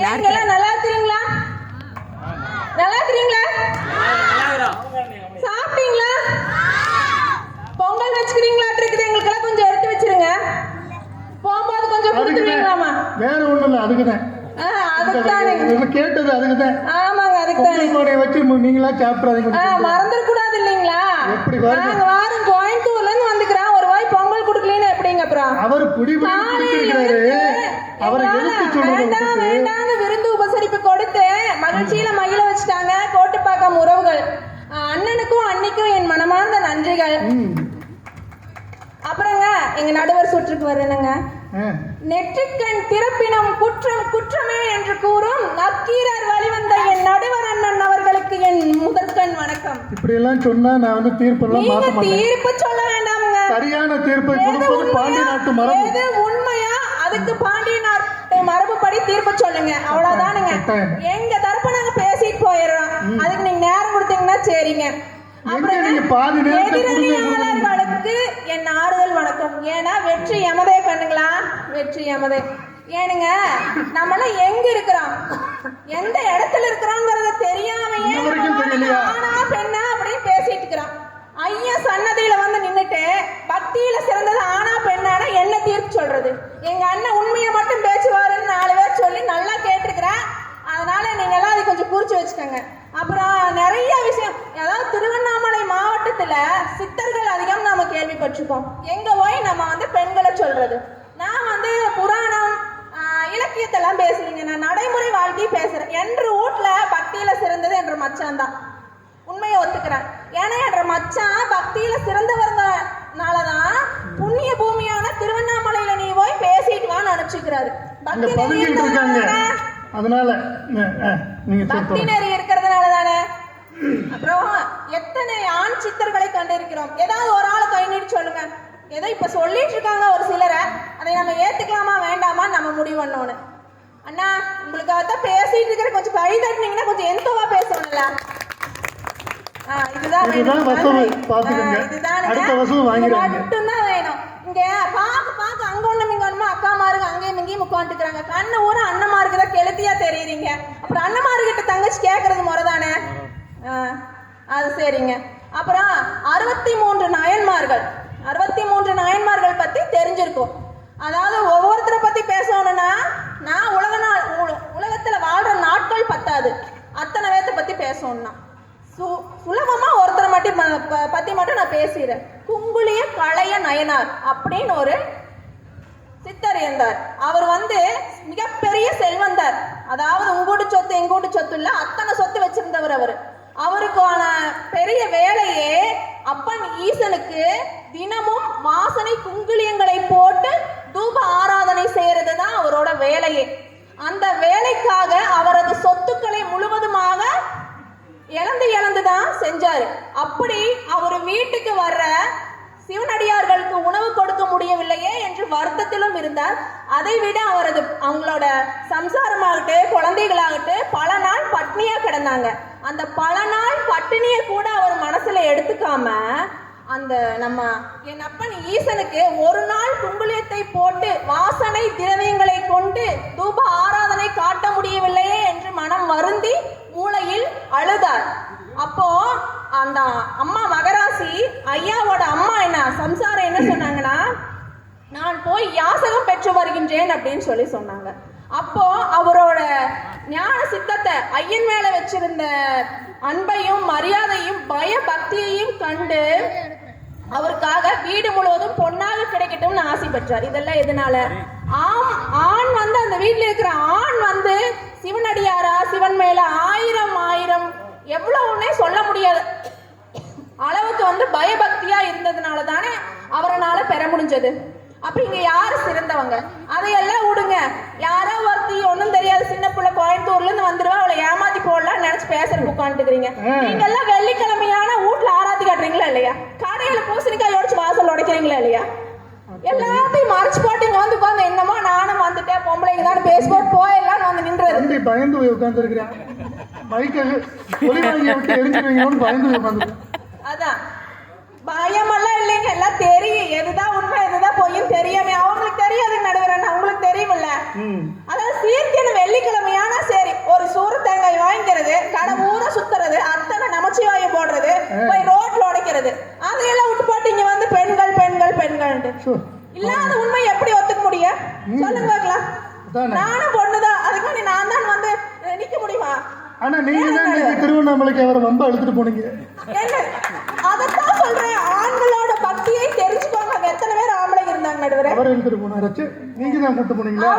நல்லா இருக்கிறீங்களா? நல்லா இருக்கிறீங்களா? சாப்பிட்டீங்களா? பொங்கல் வச்சுக்கிறீங்களா? இருக்குது எங்களுக்கெல்லாம் கொஞ்சம் எடுத்து வச்சிருங்க. போகும்போது கொஞ்சம் கொடுத்துருவீங்களாமா? வேற ஒண்ணும் இல்ல, அதுக்குதான். கேட்டது அதுக்குதான். ஆமாங்க, அதுக்குதான் வச்சு நீங்களா சாப்பிடாதீங்க. மறந்துடக்கூடாது இல்லைங்களா? எப்படி நாங்க வாரம் கோயம்புத்தூர்ல இருந்து வந்துக்கிறோம். ஒரு வாய் பொங்கல் கொடுக்கலன்னு எப்படிங்க? அப்புறம் அவர் குடிபிடிச்சிருக்காரு. அவரை எடுத்து சொல்றது வேண்டாங்க. விருந்து உபசரிப்பு கொடுத்து மகிழ்ச்சியில மகிழ வச்சுட்டாங்க கோட்டுப்பாக்கம் உறவுகள். அண்ணனுக்கும் அன்னிக்கும் என் மனமார்ந்த நன்றிகள். அப்புறங்க எங்க நடுவர் சுற்றுக்கு வரணுங்க. நெற்றிக்கண் திறப்பினம் குற்றம் குற்றமே என்று கூறும் நக்கீரர் வழிவந்த என் நடுவர் அண்ணன் அவர்களுக்கு என் முதற்கண் வணக்கம். இப்படி எல்லாம் சொன்னா நான் வந்து தீர்ப்பெல்லாம் மாத்த மாட்டேன். தீர்ப்பு சொல்ல வேண்டாம்ங்க. சரியான தீர்ப்பை கொடுப்பது பாண்டிய நாட்டு மரபு. எது உண்மையா அதுக்கு பாண்டிய நாட்டு மரபுப்படி தீர்ப்பு சொல்லுங்க. அவ்வளவுதானுங்க. எங்க தரப்பு நாங்க பேசிட்டு போயிடுறோம். அதுக்கு நீங்க நேரம் கொடுத்தீங்கன்னா சரிங்க. எதிரணியாளர்களுக்கு என் ஆறுதல் வணக்கம். ஏன்னா வெற்றி எமதே கண்ணுங்களா, வெற்றி எமதே. ஏனுங்க நம்மளாம் எங்க இருக்கிறோம், எந்த இடத்துல இருக்கிறோங்கிறத தெரியாமையே ஆனா பெண்ணா அப்படின்னு பேசிட்டு இருக்கிறோம். ஐயா சன்னதியில வந்து நின்னுட்டு பக்தியில சிறந்தது ஆனா பெண்ணானா என்ன தீர்ப்பு சொல்றது? எங்க அண்ணன் உண்மையை மட்டும் பேசுவாருன்னு 4 பேர் சொல்லி நல்லா கேட்டிருக்கிறேன். அதனால நீங்க எல்லாம் அதை கொஞ்சம் குறிச்சு வச்சுக்கோங்க. அப்புறம் நிறைய விஷயம், அதாவது திருவண்ணாமலை மாவட்டத்துல சித்தர்கள் அதிகம் நாம கேள்விப்பட்டிருக்கோம். எங்க போய் நம்ம வந்து பெண்களை சொல்றது? நான் வந்து புராணம் இலக்கியத்தெல்லாம் பேசுறீங்க, நான் நடைமுறை வாழ்க்கையை பேசுறேன். என்று வீட்டுல பக்தியில சிறந்தது என்ற மச்சான் தான். உண்மையை ஒத்துக்கிறேன். ஏன்னா என்ற மச்சான் பக்தியில சிறந்தவர்னாலதான் புண்ணிய பூமியான திருவண்ணாமலையில நீ போய் பேசிட்டு வான்னு அனுப்பிச்சுக்கிறாரு. அதனால பக்தி நெறி இருக்கிறதுனால தானே. அப்புறம் எத்தனை ஆண் சித்தர்களை கண்டிருக்கிறோம். ஏதாவது ஒரு ஆளை கை நீட்டி சொல்லுங்க. ஏதோ இப்ப சொல்லிட்டு இருக்காங்க ஒரு சிலரை, அதை நம்ம ஏத்துக்கலாமா வேண்டாமா நம்ம முடிவு பண்ணணும். அண்ணா உங்களுக்காகத்தான் பேசிட்டு இருக்கிற, கொஞ்சம் கை தட்டினீங்கன்னா கொஞ்சம் எந்தவா பேசணும்ல. இதுதான் மட்டும்தான் வேணும். இங்க பாக்க அங்க ஒண்ணு இங்க ஒண்ணுமா அக்கா மாருங்க அங்கேயும் இங்கேயும் உட்காந்துக்கிறாங்க. கண்ணு ஊர அண்ணமாருக்கு தான் கெளுத்தியா தெரியுறீங்க. அப்புறம் அண்ணமாரு கிட்ட தங்கச்சி கேட்கறது முறைதானே? அது சரிங்க. அப்புறம் 63 நாயன்மார்கள், 63 நாயன்மார்கள் பத்தி தெரிஞ்சிருக்கும். அதாவது ஒவ்வொருத்தரை பத்தி பேசணும்னா நான் உலகத்துல வாழ்ற நாட்கள் பத்தாது. அத்தனை பேர்த்த பத்தி பேசணும்னா சுலபமா ஒருத்தரை பத்தி மட்டும் நான் பேசுறேன். குங்குளிய களைய நயனார் அப்படின்னு ஒரு சித்தர் இருந்தார். அவர் வந்து மிகப்பெரிய செல்வந்தார். அதாவது உங்கூட்டு சொத்து எங்கூட்டு சொத்து இல்ல, அத்தனை சொத்து வச்சிருந்தவர் அவர். அவருக்கான பெரிய வேலையே அப்பன் ஈசனுக்கு தினமும் வாசனை குங்குளியங்களை போட்டு தூப ஆராதனை செய்யறதுதான் அவரோட வேலையே. அந்த வேலைக்காக அவரது சொத்துக்களை முழுவதுமாக இழந்துதான் செஞ்சாரு. அப்படி அவர் வீட்டுக்கு வர்ற சிவனடியார்களுக்கு உணவு கொடுக்க முடியவில்லையே என்று வருத்தத்திலும் இருந்தார். அதை விட அவங்களோட சம்சாரமாகட்டு குழந்தைகளாகட்டு பல நாள் பட்னியா கிடந்தாங்க. அந்த பல நாள் பட்டினியை கூட அவர் மனசுல எடுத்துக்காம அந்த நம்ம என் அப்பன் ஈசனுக்கு ஒரு நாள் குங்குளியத்தை போட்டு வாசனை திரவியங்களை கொண்டு தூப ஆராதனை காட்ட முடியவில்லையே என்று மனம் வருந்தி மூளையில் அழுதார். அப்போ அந்த அம்மா மகராசி ஐயாவோட அம்மா என்ன சம்சாரம் என்ன சொன்னாங்கன்னா, நான் போய் யாசகம் பெற்று வருகின்றேன் அப்படின்னு சொல்லி சொன்னாங்க. அப்போ அவரோட ஞான சித்தத்தை ஐயன் மேல வச்சிருந்த அன்பையும் மரியாதையும் பய பக்தியையும் கண்டு அவருக்காக வீடு முழுவதும் பொன்னாக கிடைக்கட்டும்னு ஆசை பெற்றார். இதெல்லாம் எதனால? ஆண் வந்து அந்த வீட்டுல இருக்கிற ஆண் வந்து சிவனடியாரா சிவன் மேல ஆயிரம் எவ்வளவுன்னே சொல்ல முடியாது அளவுக்கு வந்து பயபக்தியா இருந்ததுனால தானே அவரால் பெற முடிஞ்சது. அப்ப இங்க யாரு சிறந்தவங்க? அதையெல்லாம் விடுங்க. யாரோ ஒருத்தி ஒன்னும் தெரியாது சின்ன பிள்ளை கோயம்புத்தூர்ல இருந்து வந்துருவா, அவளை ஏமாத்தி போடலாம் நினைச்சு பேசுறதுக்கு உட்காந்துக்கிறீங்க. நீங்க எல்லாம் வெள்ளிக்கிழமையான வீட்டுல ஆராத்தி காட்டுறீங்களா இல்லையா? கடையில பூசணிக்காய் உடைச்சு வாசல் உடைக்கிறீங்களா இல்லையா? எல்லாத்தையும் மறைச்சு போட்டு இங்க வந்து உட்காந்து என்னமோ நானும் வந்துட்டேன் பொம்பளைங்க தான் பேசுவோம் போயிடலாம் வந்து நின்றது. பயந்து போய் உட்கார்ந்து இருக்கிறேன். அதான் பயமெல்லாம் இல்லைங்க, எல்லாம் தெரியும். எதுதான் உண்மை எதுதான் பொய்யும் தெரியாம அவங்களுக்கு தெரியாது நடுவர். உங்களுக்கு தெரியுமில்ல. அதாவது சீர்கேன வெள்ளிக்கிழமையான ஆனா நீங்க தான் இன்னைக்கு திருவண்ணாமலைக்கு அவரை வம்ப இழுத்துட்டு போனீங்க. என்ன அதத்தான் சொல்றேன், ஆண்களோட பக்தியை தெரிஞ்சுக்கோங்க. அங்க எத்தனை பேர் ஆம்பளைங்க இருந்தாங்க நடுவரே? அவரை இழுத்துட்டு போனாரு. சரி, நீங்க தான் கூட்டு போனீங்களா?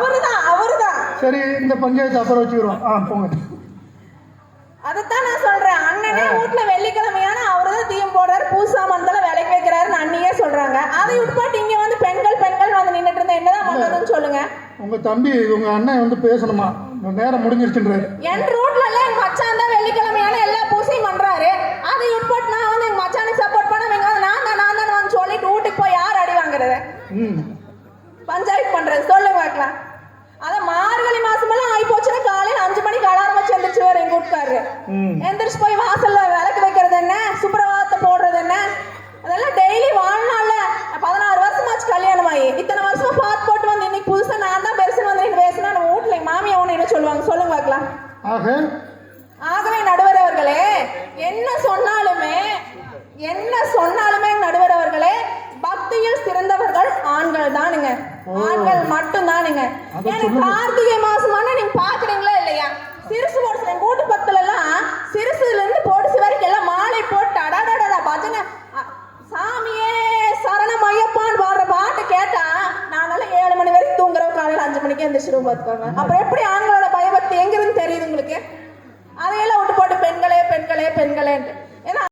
அவருதான். சரி, இந்த பஞ்சாயத்து அப்புறம் வச்சுக்கிறோம். போங்க. அதத்தான் நான் சொல்றேன், அண்ணனே வீட்டுல வெள்ளிக்கிழமையான அவருதான் தீயம் போடுறாரு, பூசாமந்தல விலைக்கு வைக்கிறாருன்னு அண்ணியே சொல்றாங்க. அதை விட்டுப்பாட்டு இங்க வந்து பெண்கள் வந்து நின்னுட்டு இருந்தா என்னதான் பண்றதுன்னு சொல்லுங்க. உங்க தம்பி உங்க அண்ணன் வந்து பேசணுமா? நேரம் முடிஞ்சிருச்சுன்றாரு. என் ரூட்ல எல்லாம் எங்க மச்சான் தான் வெள்ளிக்கிழமையான எல்லா பூசையும் பண்றாரு. அதை விட்டுப்பாட்டு நான் வந்து எங்க மச்சானுக்கு சப்போர்ட் பண்ண நான் தான் வந்து சொல்லிட்டு வீட்டுக்கு போய் யார் அடி வாங்குறது? பஞ்சாயத்து பண்றது சொல்லுங்க பார்க்கலாம். அத மார்கழி மாசமெல்லாம் ஆகி போச்சுன்னா காலையில 5 மணிக்கு அலாரம் வச்சு எந்திரிச்சுவாரு எங்க வீட்டுக்காரரு. எந்திரிச்சு போய் வாசல்ல விளக்கு வைக்கிறது என்ன, சுப்பிரபாதத்தை போடுறது என்ன, அதெல்லாம் டெய்லி வாழ்நாள்ல 16 வருஷமாச்சு கல்யாணம் ஆகி. இத்தனை வருஷமா பார்த்து போட்டு வந்து இன்னைக்கு புதுசா நான் தான் பெருசுன்னு வந்து நீங்க பேசினா நம்ம வீட்டுல மாமியா ஒண்ணு என்ன சொல்லுவாங்க சொல்லுங்க பார்க்கலாம். ஆகவே நடுவர் அவர்களே, என்ன சொன்னாலுமே நடுவர் அவர்களே, பக்தியில் சிறந்தவர்கள் ஆண்கள் தானுங்க, ஆண்கள் மட்டும் தானுங்க. கார்த்திகை மாசமான நீங்க பாக்குறீங்களா இல்லையா? சிறுசு போடுச்சு எங்க வீட்டு பக்கத்துல எல்லாம் சிறுசுல இருந்து போடுச்சு வரைக்கும் எல்லாம் மாலை போட்டு அடாடா பஜனை சாமியே சரணம் ஐயப்பான்னு பாடுற பாட்டு கேட்டா நாங்கெல்லாம் 7 மணி வரைக்கும் தூங்குறோம், காலையில 5 மணிக்கு எந்திரிச்சிருவோம் பார்த்துக்கோங்க. அப்புறம் எப்படி ஆண்களோட பயபக்தி எங்கிருந்து தெரியுது உங்களுக்கு? அதையெல்லாம் விட்டு போட்டு பெண்களே ஏன்னா